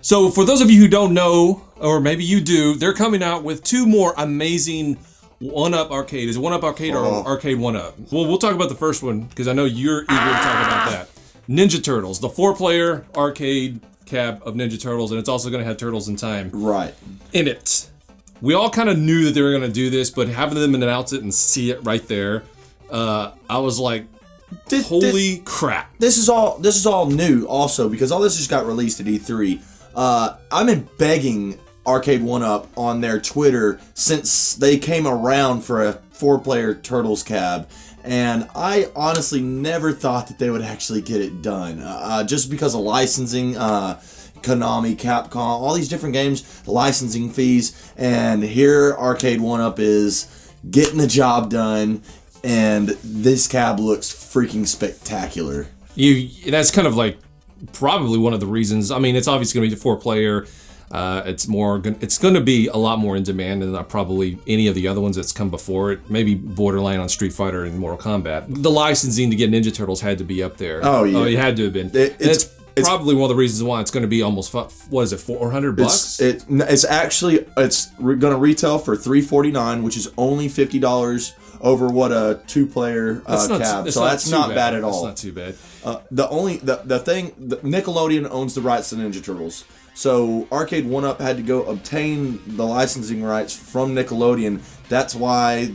So for those of you who don't know, or maybe you do, they're coming out with 2 more amazing 1-Up Arcade. Is it 1-Up Arcade or Arcade 1-Up? Well, we'll talk about the first one because I know you're eager to talk about that. Ninja Turtles, the 4-player arcade cab of Ninja Turtles, and it's also going to have Turtles in Time in it. We all kind of knew that they were going to do this, but having them announce it and see it right there, I was like, holy crap. This is all new also because all this just got released at E3. I've been begging Arcade 1-Up on their Twitter since they came around for a 4-player Turtles cab, and I honestly never thought that they would actually get it done. Just because of licensing, Konami, Capcom, all these different games, licensing fees, and here Arcade 1-Up is getting the job done, and this cab looks freaking spectacular. That's kind of like probably one of the reasons. I mean, it's obviously going to be the 4-player. It's going to be a lot more in demand than probably any of the other ones that's come before it. Maybe borderline on Street Fighter and Mortal Kombat. The licensing to get Ninja Turtles had to be up there. Oh yeah, it had to have been. It's probably one of the reasons why it's going to be almost what is it, $400? It's going to retail for $349, which is only $50 over what a 2-player cab. So that's not bad at all. That's not too bad. The thing, Nickelodeon owns the rights to Ninja Turtles. So Arcade 1-Up had to go obtain the licensing rights from Nickelodeon. That's why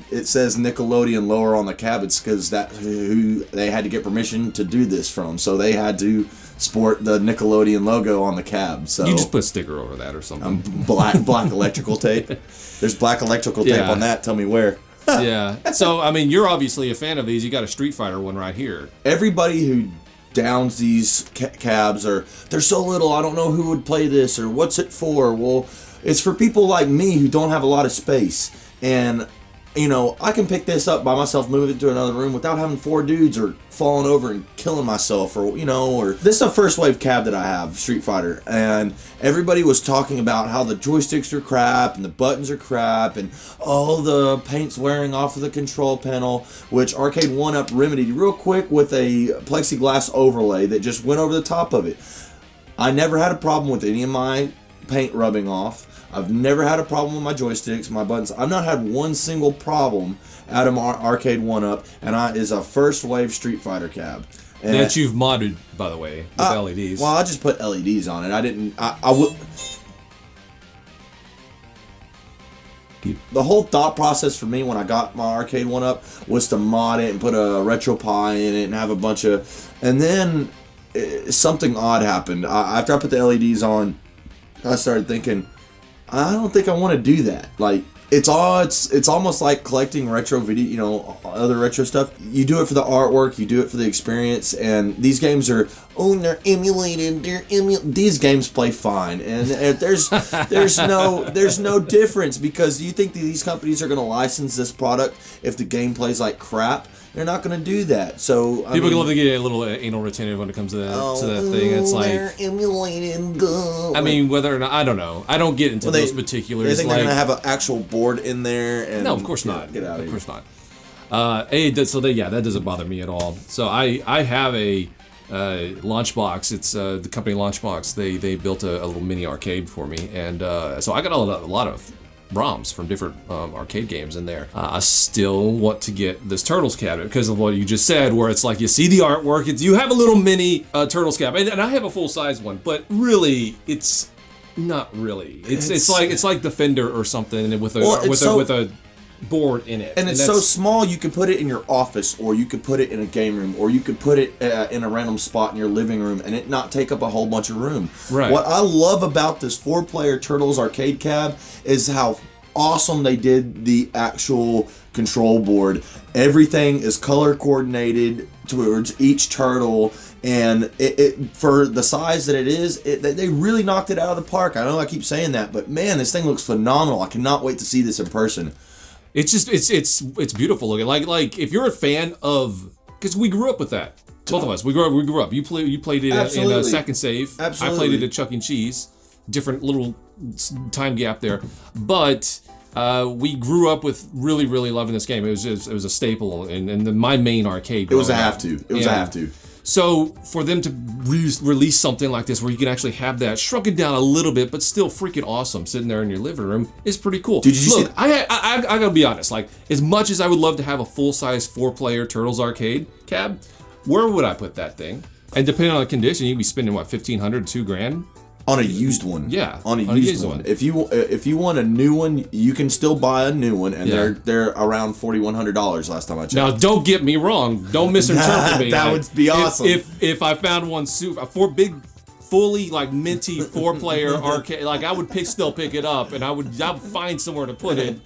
it says Nickelodeon lower on the cab. It's because that's who they had to get permission to do this from. So they had to sport the Nickelodeon logo on the cab. So you just put a sticker over that or something. Black electrical tape. There's black electrical tape on that. Tell me where. Yeah. So I mean, you're obviously a fan of these. You got a Street Fighter one right here. Everybody who downs these cabs or they're so little, I don't know who would play this or what's it for. Well, it's for people like me who don't have a lot of space, and I can pick this up by myself, move it to another room without having 4 dudes or falling over and killing myself or this is a first wave cab that I have, Street Fighter, and everybody was talking about how the joysticks are crap and the buttons are crap and all the paint's wearing off of the control panel, which Arcade 1-Up remedied real quick with a plexiglass overlay that just went over the top of it. I never had a problem with any of my paint rubbing off. I've never had a problem with my joysticks, my buttons. I've not had one single problem out of my Arcade 1-Up, and is a first wave Street Fighter cab. And that you've modded, by the way, with LEDs. Well, I just put LEDs on it. I didn't. I would. The whole thought process for me when I got my Arcade 1-Up was to mod it and put a RetroPie in it and have a bunch of. And then something odd happened. After I put the LEDs on, I started thinking, I don't think I want to do that. Like, it's almost like collecting retro video, other retro stuff. You do it for the artwork, you do it for the experience, and these games are, they're emulated, these games play fine, and there's no difference, because you think that these companies are going to license this product if the game plays like crap. They're not going to do that. So people love to get a little anal retentive when it comes to that thing. It's like they're emulating. I mean, whether or not, I don't know. I don't get into those particulars. They think they're going to have an actual board in there. And no, of course not. Get out of here. Of course not. That doesn't bother me at all. So I have a Launchbox. It's the company Launchbox. They built a little mini arcade for me, and so I got a lot of ROMs from different arcade games in there. I still want to get this Turtles cabinet because of what you just said, where it's like you see the artwork, you have a little mini Turtles cabinet, and I have a full-size one, but really, it's not really. It's like the Fender or something with a board in it, and it's so small you could put it in your office, or you could put it in a game room, or you could put it in a random spot in your living room and it not take up a whole bunch of room. Right. What I love about this 4-player Turtles arcade cab is how awesome they did the actual control board. Everything is color coordinated towards each turtle, and it for the size that it is, they really knocked it out of the park. I know I keep saying that, but man, this thing looks phenomenal. I cannot wait to see this in person. It's just it's beautiful looking. Like if you're a fan of, because we grew up with that. Both of us, we grew up. You played it in Second Save. Absolutely. I played it at Chuck E. Cheese. Different little time gap there, but we grew up with really loving this game. It was a staple in my main arcade. It was a have to. So for them to release something like this where you can actually have that shrunken down a little bit, but still freaking awesome sitting there in your living room is pretty cool. Did you Look, I gotta be honest. Like, as much as I would love to have a full-size 4-player Turtles arcade cab, where would I put that thing? And depending on the condition, you'd be spending what, $1,500 to $2,000 on a used one. Yeah, on a used one. If you want a new one, you can still buy a new one, and they're around $4,100 last time I checked. Now, don't get me wrong. Don't misinterpret me. That would be awesome. If I found one fully like minty 4-player arcade, like I would still pick it up, and I would find somewhere to put it.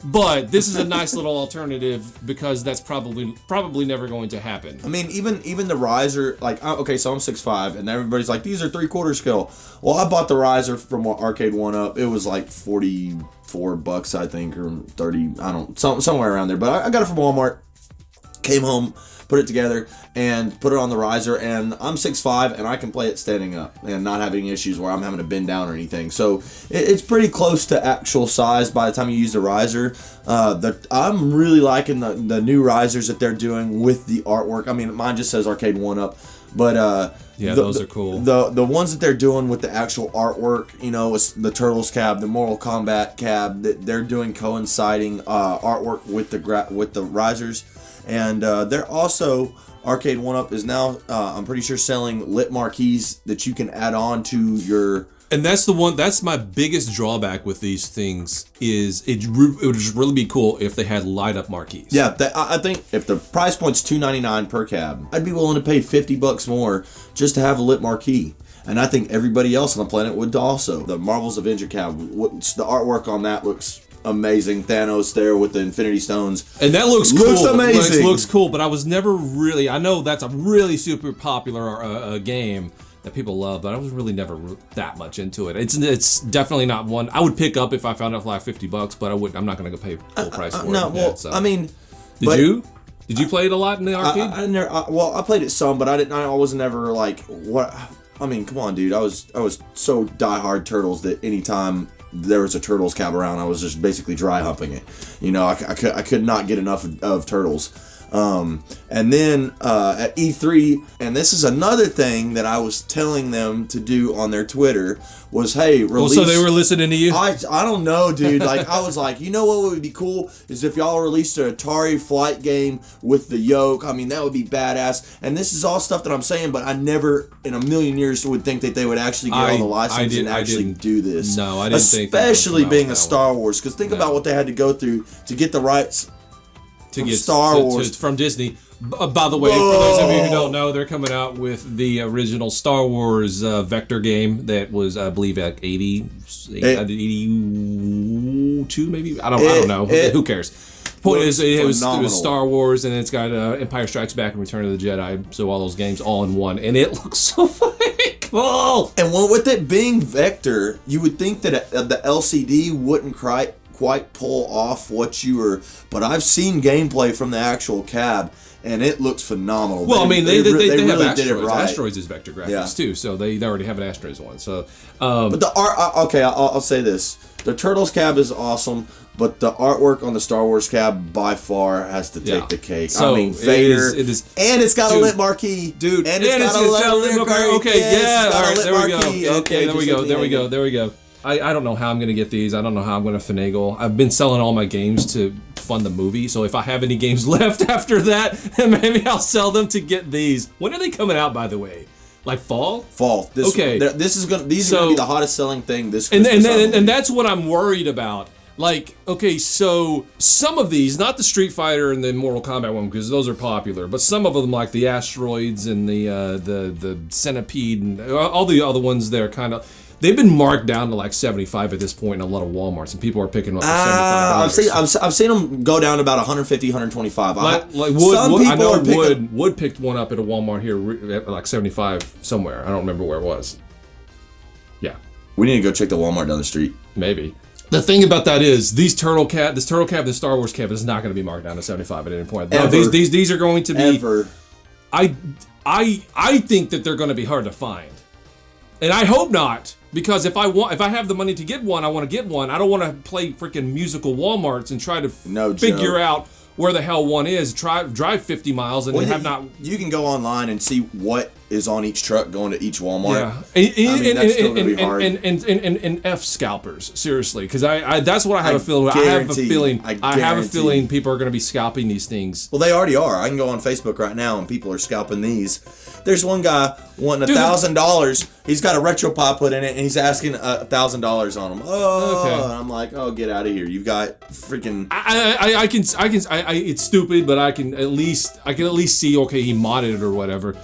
But this is a nice little alternative because that's probably never going to happen. I mean, even the riser, like, okay, so I'm 6'5", and everybody's like, these are 3/4 scale. Well, I bought the riser from Arcade 1-Up. It was like $44, I think, or 30. I don't, somewhere around there. But I got it from Walmart. Came home, put it together, and put it on the riser, and I'm 6'5", and I can play it standing up and not having issues where I'm having to bend down or anything. So it's pretty close to actual size by the time you use the riser. I'm really liking the new risers that they're doing with the artwork. I mean, mine just says Arcade 1-Up, but those are cool. The ones that they're doing with the actual artwork, it's the Turtles cab, the Mortal Kombat cab, that they're doing coinciding artwork with the risers. And they're also, Arcade 1-Up is now, I'm pretty sure, selling lit marquees that you can add on to your... And that's my biggest drawback with these things, is it would just really be cool if they had light-up marquees. Yeah, I think if the price point's $2.99 per cab, I'd be willing to pay $50 more just to have a lit marquee. And I think everybody else on the planet would also. The Marvel's Avenger cab, the artwork on that looks... amazing. Thanos there with the Infinity Stones, and that looks cool. Looks amazing. Looks cool, but I was never really. I know that's a really super popular game that people love, but I was really never that much into it. It's definitely not one I would pick up if I found it for like $50, but I'm not going to go pay full price for it. No, well, so. I mean, did you play it a lot in the arcade? I played it some, but I wasn't ever like what. I mean, come on, dude. I was so diehard Turtles that anytime there was a Turtles cab around, I was just basically dry humping it. I could not get enough of Turtles. And then at E3, and this is another thing that I was telling them to do on their Twitter, was, hey, release... so they were listening to you? I don't know, dude. Like, I was like, you know what would be cool is if y'all released an Atari flight game with the yoke. I mean, that would be badass. And this is all stuff that I'm saying, but I never in a million years would think that they would actually get on the license and actually do this. No, I didn't think that. Especially being a Star Wars, because think about what they had to go through to get the rights to get Star Wars from Disney. By the way, for those of you who don't know, they're coming out with the original Star Wars vector game that was, I believe, like 82 maybe. I don't know. Who cares? Point is, it was Star Wars, and it's got Empire Strikes Back and Return of the Jedi. So all those games all in one, and it looks so fucking cool. And with it being vector, you would think that the LCD wouldn't quite pull off what you were, but I've seen gameplay from the actual cab, and it looks phenomenal. Well, they really have Asteroids. did it right. Asteroids is vector graphics too, so they already have an Asteroids one. So, but the art, okay, I'll say this: the Turtles cab is awesome, but the artwork on the Star Wars cab by far has to take the cake. So I mean, Vader, it is, and it's got a lit marquee, dude, and it's got a lit marquee. Okay, yes, all right, there we go. Okay, there we go. I don't know how I'm going to get these. I don't know how I'm going to finagle. I've been selling all my games to fund the movie, so if I have any games left after that, maybe I'll sell them to get these. When are they coming out, by the way? Like fall? Fall. These are going to be the hottest selling thing this Christmas. And that's what I'm worried about. Like, okay, so some of these, not the Street Fighter and the Mortal Kombat one, because those are popular, but some of them, like the Asteroids and the Centipede and all the other ones, they're kind of... They've been marked down to like $75 at this point in a lot of Walmarts, and people are picking them up for $75. I've seen them go down to about $150, $125. Wood picked one up at a Walmart here at like $75 somewhere. I don't remember where it was. Yeah. We need to go check the Walmart down the street. Maybe. The thing about that is, this Turtle cab, the Star Wars cab is not going to be marked down to $75 at any point. No, these are going to be... Ever. I think that they're going to be hard to find. And I hope not. Because if I have the money to get one, I want to get one. I don't want to play freaking musical Walmarts and try to figure out where the hell one is, drive 50 miles, and have not. You can go online and see what is on each truck going to each Walmart. Yeah, that's still gonna be hard. And F scalpers, seriously, because I that's what I have a feeling. I have a feeling people are going to be scalping these things. Well, they already are. I can go on Facebook right now and people are scalping these. There's one guy wanting $1,000. He's got a RetroPie put in it, and he's asking $1,000 on him. Oh, okay. And I'm like, oh, get out of here! You've got freaking. I can. It's stupid, but I can at least see. Okay, he modded it or whatever.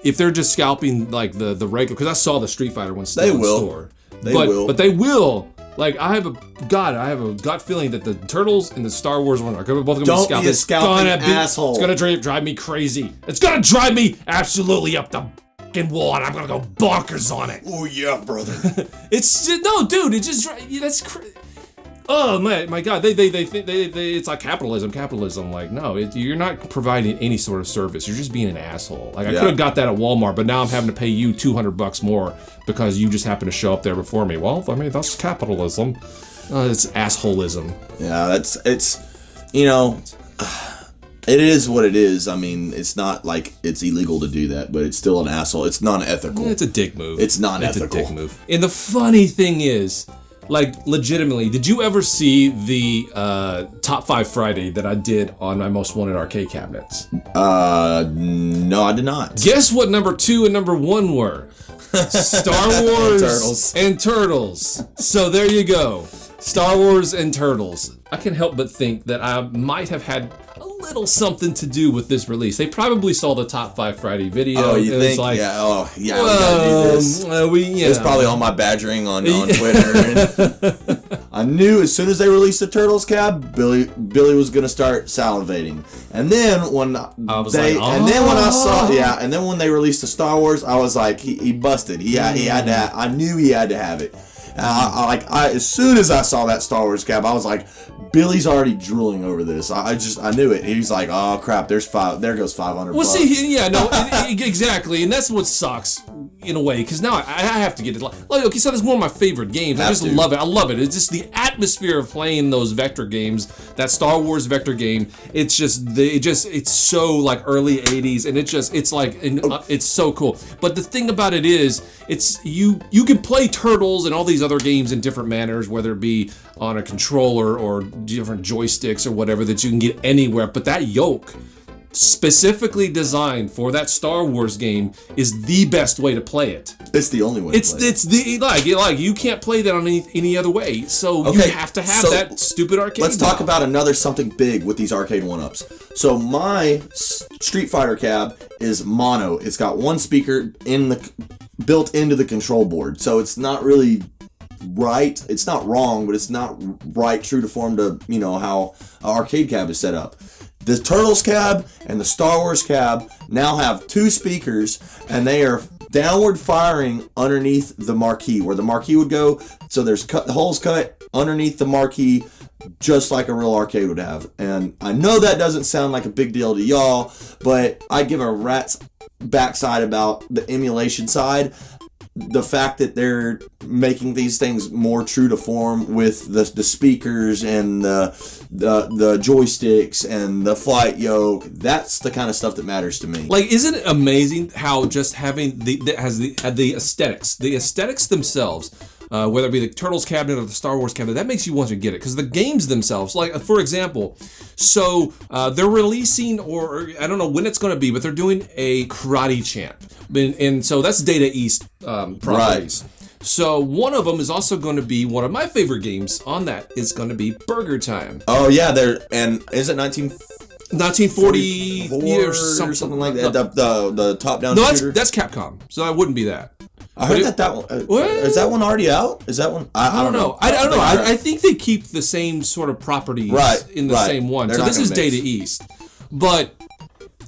If they're just scalping like the regular, because I saw the Street Fighter one still in the store. They will. But they will. Like I have a gut feeling that the Turtles and the Star Wars one are both gonna be scalped. Don't be a scalping asshole. It's gonna drive me crazy. It's gonna drive me absolutely up the fucking wall, and I'm gonna go bonkers on it. Oh yeah, brother. Dude. It just that's crazy. Oh my God! They think it's like capitalism. Like no, you're not providing any sort of service. You're just being an asshole. Like I could have got that at Walmart, but now I'm having to pay you $200 more because you just happen to show up there before me. Well, I mean that's capitalism. It's assholism. Yeah, it's it is what it is. I mean, it's not like it's illegal to do that, but it's still an asshole. It's non-ethical. It's a dick move. It's non-ethical. It's a dick move. And the funny thing is. Like, legitimately, did you ever see the Top 5 Friday that I did on my most wanted arcade cabinets? No, I did not. Guess what number 2 and number 1 were? Star Wars and Turtles. So there you go. Star Wars and Turtles. I can't help but think that I might have had a little something to do with this release. They probably saw the Top 5 Friday video. Oh, you think? Like, yeah, we gotta do this. It's probably all my badgering on Twitter. I knew as soon as they released the Turtles cab, Billy was gonna start salivating. And then when and then when they released the Star Wars, I was like, he busted. He had to. I knew he had to have it. As soon as I saw that Star Wars cab, I was like, Billy's already drooling over this. I knew it. He was like, oh crap, there goes $500. Well, see, exactly, and that's what sucks in a way, because now I have to get it. Like, okay, so that's one of my favorite games. I just love it. I love it. It's just the atmosphere of playing those vector games. That Star Wars vector game. It's so like early '80s, and it's so cool. But the thing about it is, it's you can play Turtles and all these other games in different manners, whether it be on a controller or different joysticks or whatever that you can get anywhere. But that yoke, specifically designed for that Star Wars game, is the best way to play it. It's the only way. It's you can't play that on any other way. So you have to have that stupid arcade. Let's talk about another something big with these arcade 1-ups. So my Street Fighter cab is mono. It's got one speaker built into the control board. So it's not really right. It's not wrong, but it's not right, true to form to how an arcade cab is set up. The Turtles cab and the Star Wars cab now have 2 speakers, and they are downward firing underneath the marquee, where the marquee would go. So there's holes cut underneath the marquee, just like a real arcade would have. And I know that doesn't sound like a big deal to y'all, but I give a rat's backside about the emulation side. The fact that they're making these things more true to form with the speakers and the joysticks and the flight yoke, that's the kind of stuff that matters to me. Like, isn't it amazing how just having the aesthetics themselves, whether it be the Turtles cabinet or the Star Wars cabinet, that makes you want to get it, because the games themselves, like for example, so they're releasing, or I don't know when it's going to be, but they're doing a Karate Champ, and so that's Data East properties. Right. So one of them is also going to be one of my favorite games on that is going to be Burger Time. Oh yeah, and is it 1940 or something like that? The top down. No, that's Capcom. So that wouldn't be that. I heard that one is that one already out? Is that one? I don't know. I don't know. I think they keep the same sort of properties in the same one. So this is Data East, but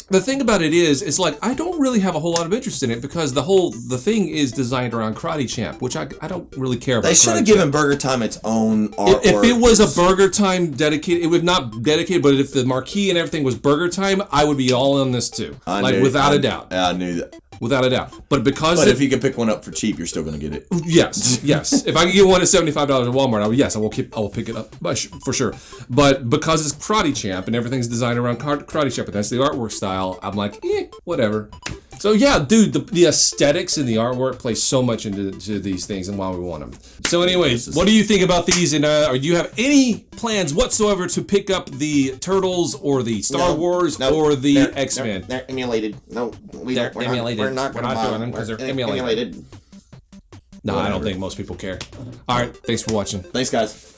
the thing about it is, it's like I don't really have a whole lot of interest in it because the thing is designed around Karate Champ, which I don't really care about. They should have given Burger Time its own artwork. If it was a Burger Time dedicated, it would not dedicated, but if the marquee and everything was Burger Time, I would be all on this too, without a doubt. I knew that. without a doubt. But because But if you can pick one up for cheap, you're still going to get it. yes. If I can get one at $75 at Walmart, I will pick it up for sure. But because it's Karate Champ and everything's designed around Karate Champ, and that's the artwork style, I'm like, whatever. So yeah, dude, the aesthetics and the artwork play so much into these things and why we want them. So anyways, what do you think about these? And do you have any plans whatsoever to pick up the Turtles or the Star Wars or the X-Men? They're emulated. No, They're emulated. We're not We're going to not buy doing them them because they're They're emulated. emulated. No, I don't think most people care. All right, thanks for watching. Thanks, guys.